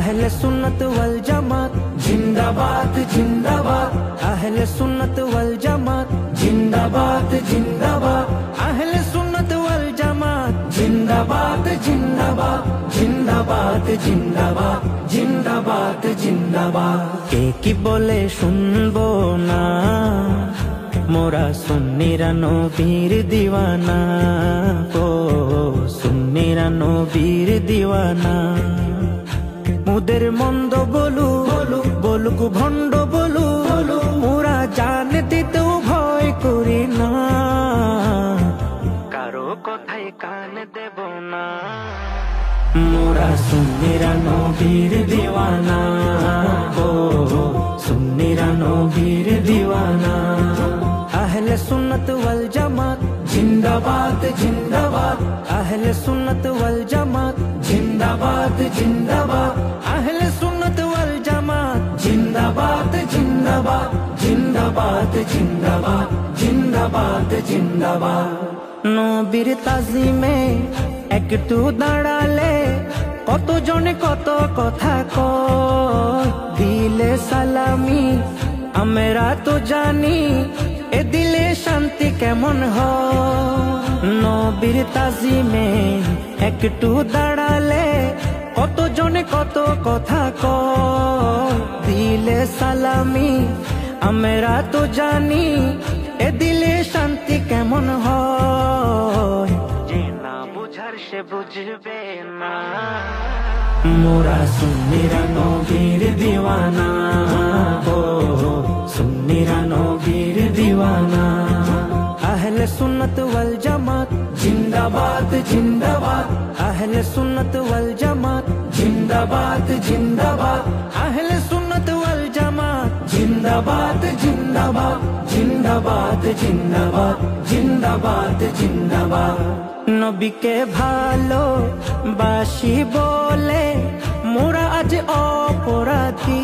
अहले सुन्नत वल जमात जिंदाबाद जिंदाबाद, अहले सुन्नत वल जमात जिंदाबाद जिंदाबाद, अहले सुन्नत वल जमात जिंदाबाद जिंदाबाद जिंदाबाद जिंदाबाद जिंदाबाद जिंदाबाद। কে কি বলে শুনবো না, মোরা সুন্নিরা নবীর দিওয়ানা, ও সুন্নিরা নবীর দিওয়ানা। মুদের মন্দ বলু বলুক ভণ্ড বলু, মোরা জান দিতেও ভয় করি না, কারো কথায় কান দেব না। মোরা সুন্নিরা নবীর দিওয়ানা, ও সুন্নিরা নবীর দিওয়ানা। अहले सुन्नत वल जमात जिंदाबाद जिंदाबाद, अहले सुन्नत वल जमात जिंदाबाद जिंदाबाद, अहले सुन्नत वल जमात जिंदाबाद जिंदाबाद जिंदाबाद जिंदाबाद जिंदाबाद जिंदाबाद। নবীর তাজিমে একটু দাঁড়ালে কত জনে কত কথা কয়, দিলে সালামি আমরা তো জানি এ দিলে শান্তি কেমন হয়। নবীর তাজিমে একটু দাঁড়ালে কত জনে কত কথা কয়, দিলে সালামি আমরা তো জানি এ দিলে শান্তি কেমন হয়। যে না বুঝার সে বুঝবে না, মোরা সুন্নিরা নবীর দিওয়ানা, ও সুন্নিরা নবীর দিওয়ানা। अहले सुन्नत वल जमात जिंदाबाद जिंदाबाद, अहले सुन्नत वल जमात जिंदाबाद जिंदाबाद, अहले सुन्नत वल जमात जिंदाबाद जिंदाबाद जिंदाबाद जिंदाबाद जिंदाबाद जिंदाबाद। নবীকে ভালো বাসি বলে মোরা আজ অপরাধী,